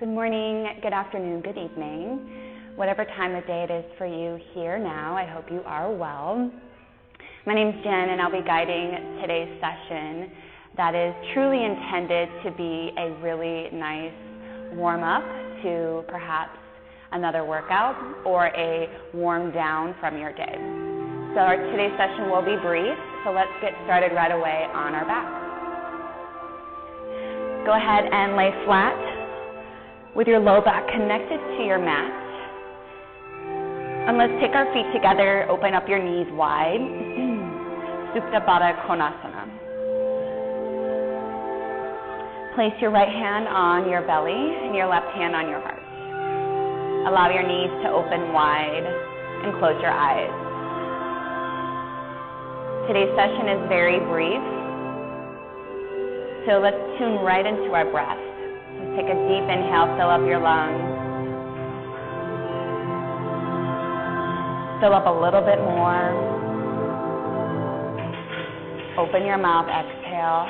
Good morning, good afternoon, good evening. Whatever time of day it is for you here now, I hope you are well. My name's Jen, and I'll be guiding today's session that is truly intended to be a really nice warm-up to perhaps another workout or a warm down from your day. So today's session will be brief, so let's get started right away on our back. Go ahead and lay flat with your low back connected to your mat. And let's take our feet together, open up your knees wide. Supta Baddha Konasana. Place your right hand on your belly and your left hand on your heart. Allow your knees to open wide and close your eyes. Today's session is very brief, so let's tune right into our breath. So take a deep inhale, fill up your lungs. Fill up a little bit more. Open your mouth, exhale.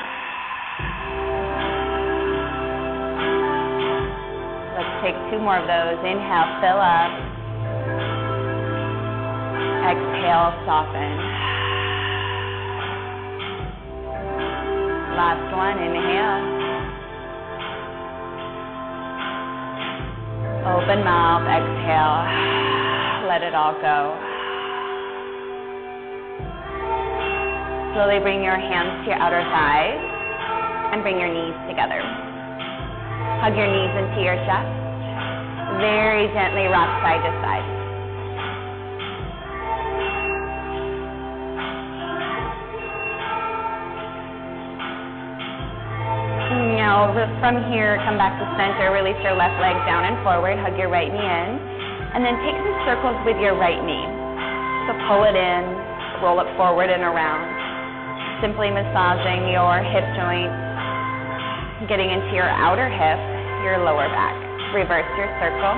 Let's take two more of those. Inhale, fill up. Exhale, soften. Last one, inhale. Open mouth, exhale. Let it all go. Slowly bring your hands to your outer thighs and bring your knees together. Hug your knees into your chest. Very gently rock side to side. Now from here, come back to center. Release your left leg down and forward. Hug your right knee in. And then take some circles with your right knee. So pull it in, roll it forward and around. Simply massaging your hip joint, getting into your outer hip, your lower back. Reverse your circle.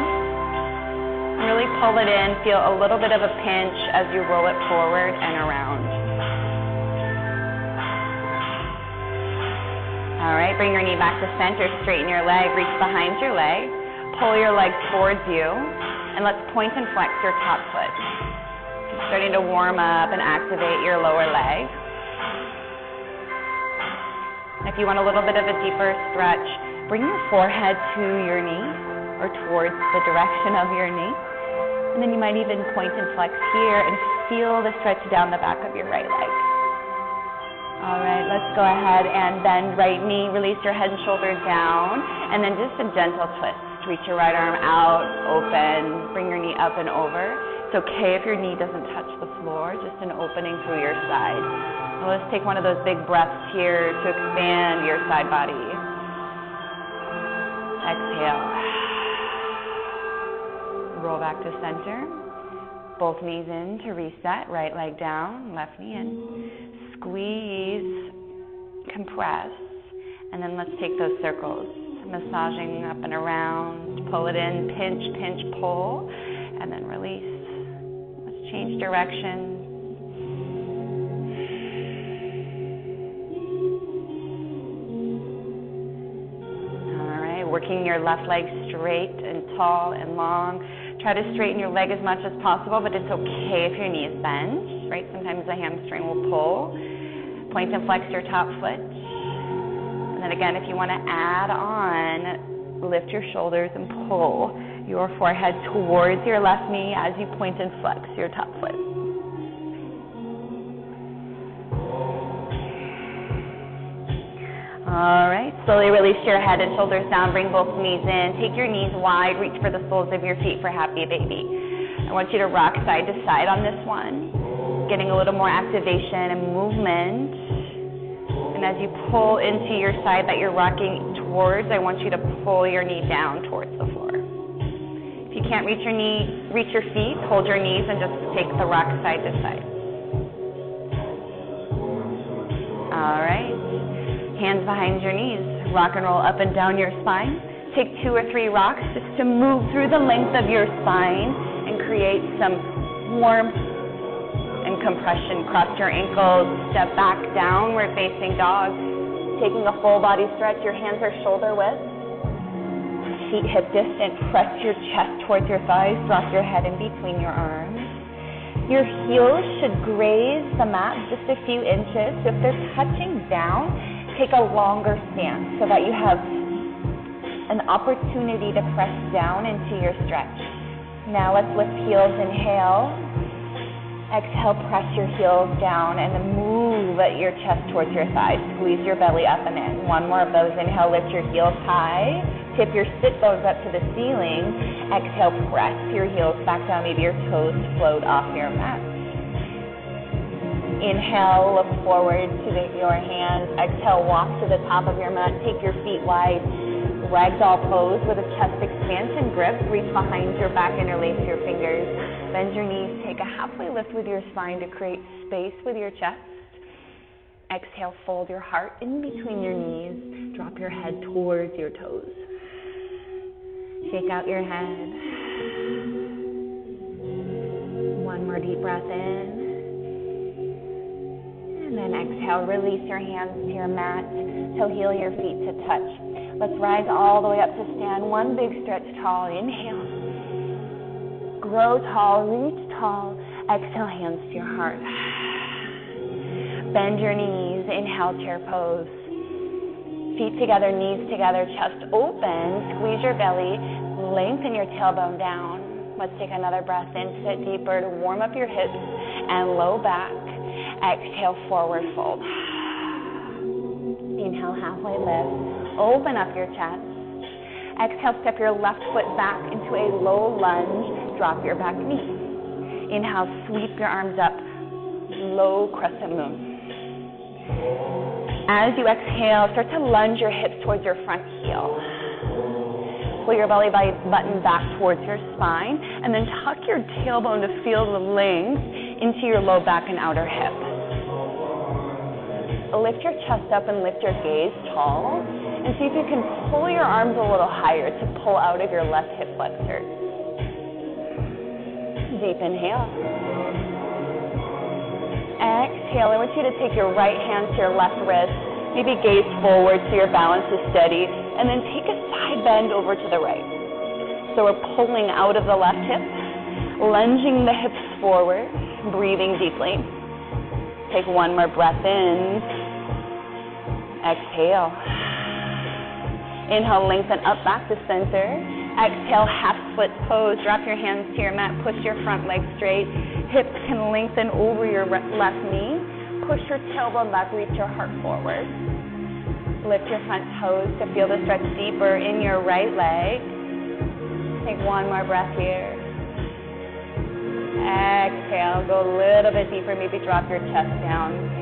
And really pull it in. Feel a little bit of a pinch as you roll it forward and around. All right, bring your knee back to center. Straighten your leg. Reach behind your leg. Pull your leg towards you. And let's point and flex your top foot. Starting to warm up and activate your lower leg. If you want a little bit of a deeper stretch, bring your forehead to your knee or towards the direction of your knee. And then you might even point and flex here and feel the stretch down the back of your right leg. All right, let's go ahead and bend right knee, release your head and shoulders down, and then just a gentle twist. Reach your right arm out, open, bring your knee up and over. It's okay if your knee doesn't touch the floor, just an opening through your side. Now let's take one of those big breaths here to expand your side body. Exhale. Roll back to center. Both knees in to reset. Right leg down, left knee in. Squeeze, compress, and then let's take those circles. Massaging up and around, pull it in, pinch, pinch, pull, and then release. Let's change direction. All right, working your left leg straight and tall and long. Try to straighten your leg as much as possible, but it's okay if your knee is bent, right? Sometimes the hamstring will pull. Point and flex your top foot. And again, if you want to add on, lift your shoulders and pull your forehead towards your left knee as you point and flex your top foot. All right, slowly release your head and shoulders down, bring both knees in, take your knees wide, reach for the soles of your feet for happy baby. I want you to rock side to side on this one, getting a little more activation and movement. And as you pull into your side that you're rocking towards, I want you to pull your knee down towards the floor. If you can't reach your feet, hold your knees and just take the rock side to side. All right. Hands behind your knees. Rock and roll up and down your spine. Take 2 or 3 rocks just to move through the length of your spine and create some warmth and compression. Cross your ankles, step back, downward facing dog. Taking a full body stretch, your hands are shoulder width. feet hip distance. Press your chest towards your thighs. Drop your head in between your arms. Your heels should graze the mat just a few inches. So if they're touching down, take a longer stance so that you have an opportunity to press down into your stretch. Now let's lift heels. Inhale. Exhale, press your heels down and then move your chest towards your thighs. Squeeze your belly up and in. One more of those. Inhale, lift your heels high. Tip your sit bones up to the ceiling. Exhale, press your heels back down. Maybe your toes float off your mat. Inhale, look forward to your hands. Exhale, walk to the top of your mat. Take your feet wide. Ragdoll pose with a chest expansion grip. Reach behind your back, interlace your fingers. Bend your knees. Take a halfway lift with your spine to create space with your chest. Exhale, fold your heart in between your knees. Drop your head towards your toes. Shake out your head. One more deep breath in. And then exhale, release your hands to your mat. Toe heel your feet to touch. Let's rise all the way up to stand. One big stretch tall. Inhale. Grow tall, reach tall. Exhale, hands to your heart. Bend your knees. Inhale, chair pose. Feet together, knees together, chest open. Squeeze your belly. Lengthen your tailbone down. Let's take another breath in. Sit deeper to warm up your hips and low back. Exhale, forward fold. Inhale, halfway lift. Open up your chest. Exhale, step your left foot back into a low lunge. Drop your back knee. Inhale, sweep your arms up. Low crescent moon. As you exhale, start to lunge your hips towards your front heel. Pull your belly button back towards your spine, and then tuck your tailbone to feel the length into your low back and outer hip. Lift your chest up and lift your gaze tall, and see if you can pull your arms a little higher to pull out of your left hip flexor. Deep inhale. Exhale. I want you to take your right hand to your left wrist, maybe gaze forward so your balance is steady, and then take a side bend over to the right. So we're pulling out of the left hip, lunging the hips forward, breathing deeply. Take one more breath in. Exhale. Inhale, lengthen up back to center. Exhale, half split pose. Drop your hands to your mat. Push your front leg straight. Hips can lengthen over your left knee. Push your tailbone back. Reach your heart forward. Lift your front toes to feel the stretch deeper in your right leg. Take one more breath here. Exhale. Go a little bit deeper. Maybe drop your chest down.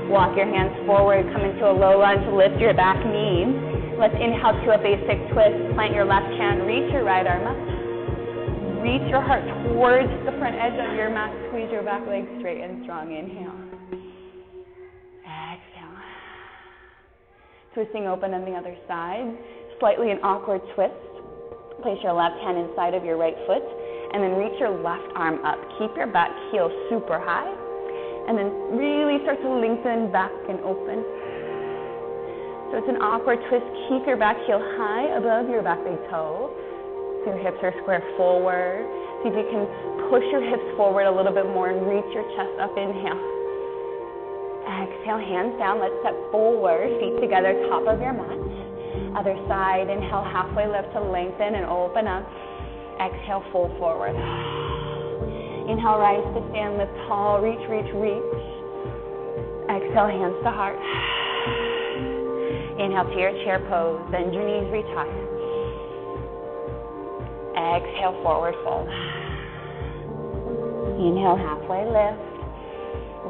Walk your hands forward. Come into a low lunge. Lift your back knee. Let's inhale to a basic twist. Plant your left hand. Reach your right arm up. Reach your heart towards the front edge of your mat. Squeeze your back leg straight and strong. Inhale. Exhale. Twisting open on the other side. Slightly an awkward twist. Place your left hand inside of your right foot and then reach your left arm up. Keep your back heel super high and then really start to lengthen back and open. So it's an awkward twist. Keep your back heel high above your back big toe. So your hips are square forward. See if you can push your hips forward a little bit more and reach your chest up. Inhale. Exhale, hands down. Let's step forward. Feet together, top of your mat. Other side. Inhale, halfway lift to lengthen and open up. Exhale, fold forward. Inhale, rise to stand, lift tall. Reach, reach, reach. Exhale, hands to heart. Inhale to your chair pose. Bend your knees, reach high. Exhale, forward fold. Inhale, halfway lift.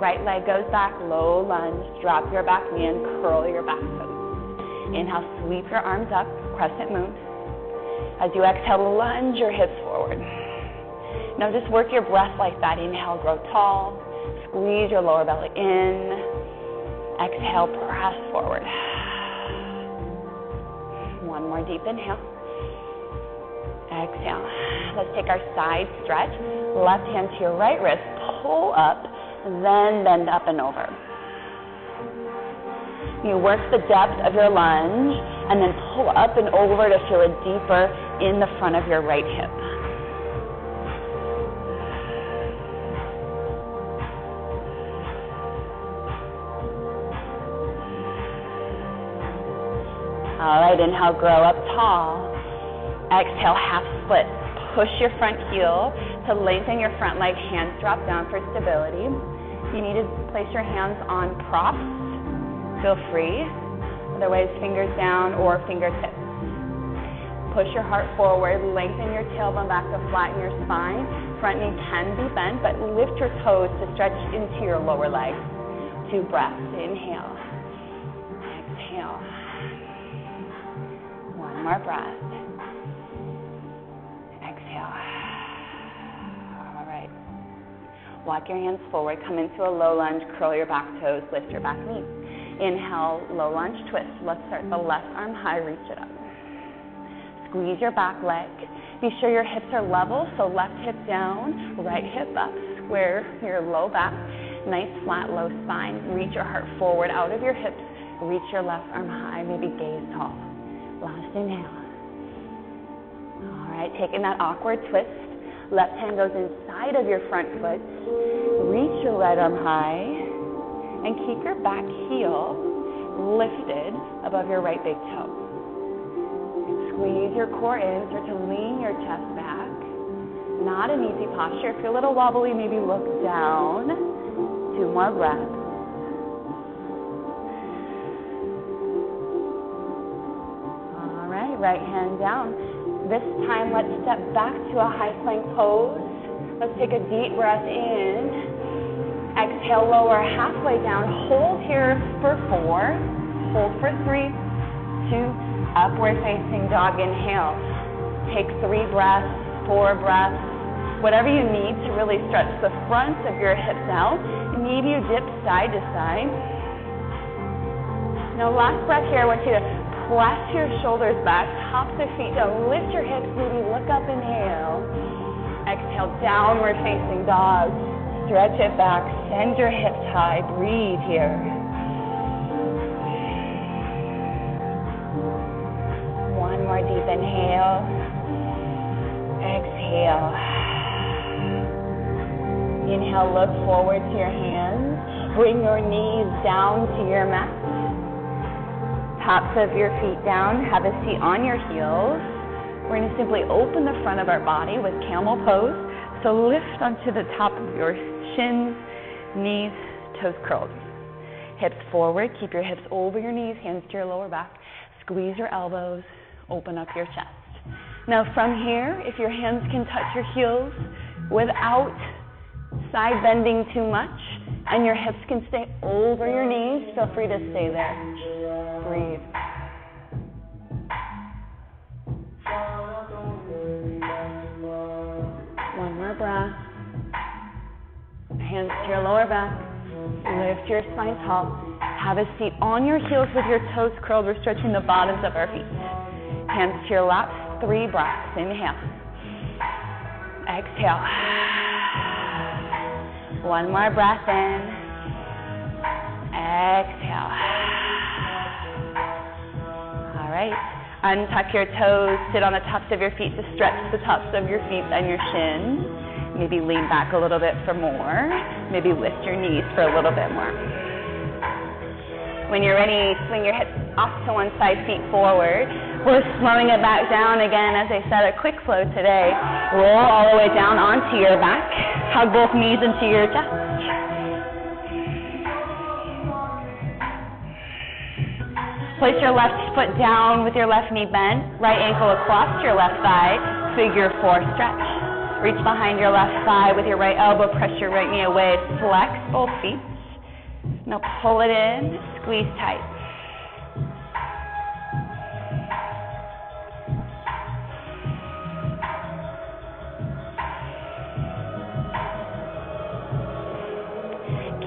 Right leg goes back, low lunge. Drop your back knee and curl your back toes. Inhale, sweep your arms up, crescent moon. As you exhale, lunge your hips forward. Now just work your breath like that. Inhale, grow tall. Squeeze your lower belly in. Exhale, press forward. One more deep inhale. Exhale. Let's take our side stretch. Left hand to your right wrist. Pull up, then bend up and over. You work the depth of your lunge. and then pull up and over to feel it deeper in the front of your right hip. All right, inhale, grow up tall. Exhale, half split. Push your front heel to lengthen your front leg. Hands drop down for stability. You need to place your hands on props. Feel free. Otherwise, fingers down or fingertips. Push your heart forward. Lengthen your tailbone back to flatten your spine. Front knee can be bent, but lift your toes to stretch into your lower leg. 2 breaths. Inhale. Exhale. 1 more breath. Exhale. All right. Walk your hands forward. Come into a low lunge. Curl your back toes. Lift your back knee. Inhale, low lunge twist. Let's start the left arm high. Reach it up. Squeeze your back leg. Be sure your hips are level. So left hip down, right hip up. Square your low back. Nice flat low spine. Reach your heart forward out of your hips. Reach your left arm high. Maybe gaze tall. Last inhale. All right, taking that awkward twist. Left hand goes inside of your front foot. Reach your right arm high and keep your back heel lifted above your right big toe. Squeeze your core in, start to lean your chest back. Not an easy posture. If you're a little wobbly, maybe look down. 2 more breaths. Right hand down. This time, let's step back to a high plank pose. Let's take a deep breath in. Exhale, lower halfway down. Hold here for 4. Hold for 3, 2. Upward facing dog. Inhale. Take 3 breaths, 4 breaths. Whatever you need to really stretch the front of your hips out. Maybe you dip side to side. Now, last breath here. I want you to press your shoulders back, tops of feet down, lift your hips, maybe look up, inhale. Exhale, downward facing dog. Stretch it back, send your hips high, breathe here. One more deep inhale. Exhale. Inhale, look forward to your hands. Bring your knees down to your mat. Tops of your feet down, have a seat on your heels. We're going to simply open the front of our body with camel pose. So lift onto the top of your shins, knees, toes curled. Hips forward, keep your hips over your knees, hands to your lower back. Squeeze your elbows, open up your chest. Now from here, if your hands can touch your heels without side bending too much, and your hips can stay over your knees, feel free to stay there. Breathe. One more breath. Hands to your lower back. Lift your spine tall. Have a seat on your heels with your toes curled. We're stretching the bottoms of our feet. Hands to your laps. 3 breaths. Inhale. Exhale. One more breath in. Exhale. All right. Untuck your toes. Sit on the tops of your feet to stretch the tops of your feet and your shins. Maybe lean back a little bit for more. Maybe lift your knees for a little bit more. When you're ready, swing your hips off to one side, feet forward. We're slowing it back down again. As I said, a quick flow today. Roll all the way down onto your back. Hug both knees into your chest. Place your left foot down with your left knee bent. Right ankle across your left thigh. Figure 4 stretch. Reach behind your left thigh with your right elbow. Press your right knee away. Flex both feet. Now pull it in. Squeeze tight.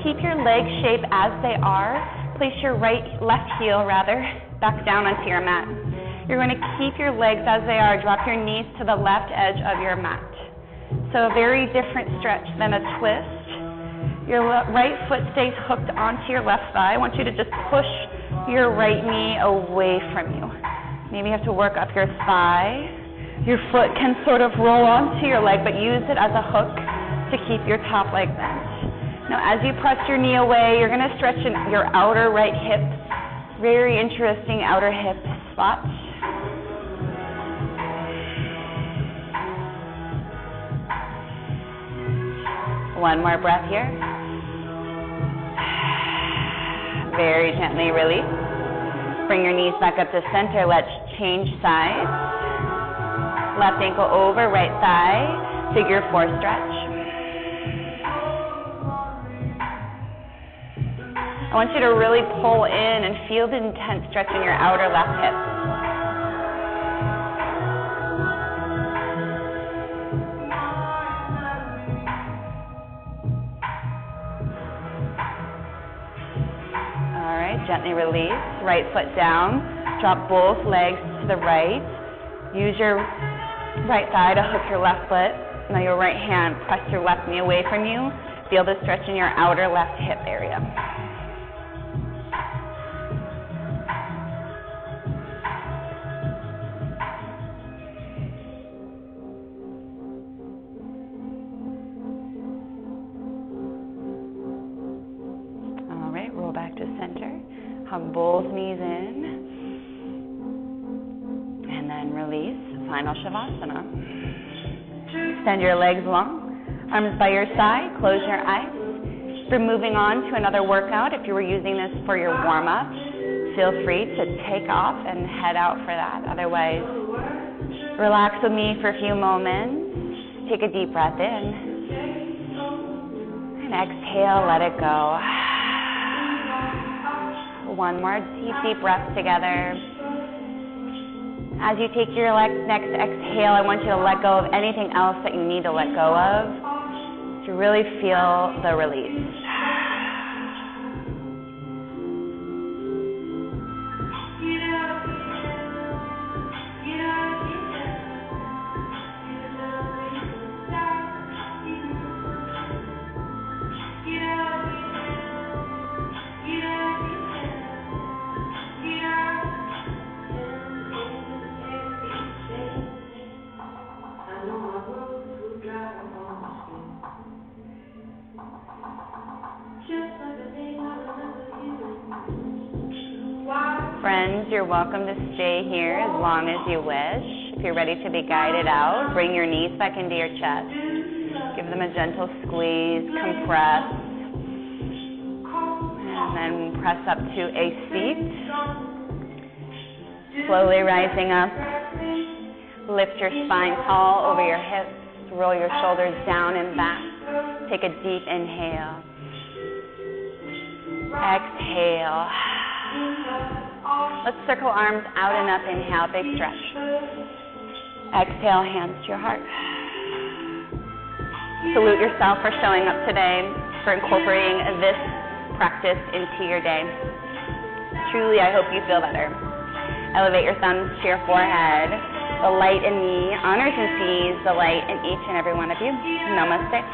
Keep your leg shape as they are. Place your left heel back down onto your mat. You're going to keep your legs as they are. Drop your knees to the left edge of your mat. So a very different stretch than a twist. Your right foot stays hooked onto your left thigh. I want you to just push your right knee away from you. Maybe you have to work up your thigh. Your foot can sort of roll onto your leg, but use it as a hook to keep your top leg bent. Now, as you press your knee away, you're going to stretch your outer right hip. Very interesting outer hip spot. One more breath here. Very gently release. Bring your knees back up to center. Let's change sides. Left ankle over, right thigh. Figure 4 stretch. I want you to really pull in and feel the intense stretch in your outer left hip. All right, gently release. Right foot down. Drop both legs to the right. Use your right thigh to hook your left foot. Now your right hand, press your left knee away from you. Feel the stretch in your outer left hip area. Roll back to center. Hug both knees in. And then release. Final Shavasana. Extend your legs long. Arms by your side. Close your eyes. We're moving on to another workout. If you were using this for your warm-up, feel free to take off and head out for that. Otherwise, relax with me for a few moments. Take a deep breath in. And exhale, let it go. One more deep breath together. As you take your next exhale, I want you to let go of anything else that you need to let go of to really feel the release. Friends, you're welcome to stay here as long as you wish. If you're ready to be guided out, bring your knees back into your chest. Give them a gentle squeeze, compress, and then press up to a seat. Slowly rising up. Lift your spine tall over your hips. Roll your shoulders down and back. Take a deep inhale. Exhale. Let's circle arms out and up. Inhale, big stretch. Exhale, hands to your heart. Salute yourself for showing up today, for incorporating this practice into your day. Truly, I hope you feel better. Elevate your thumbs to your forehead. The light in me honors and sees the light in each and every one of you. Namaste.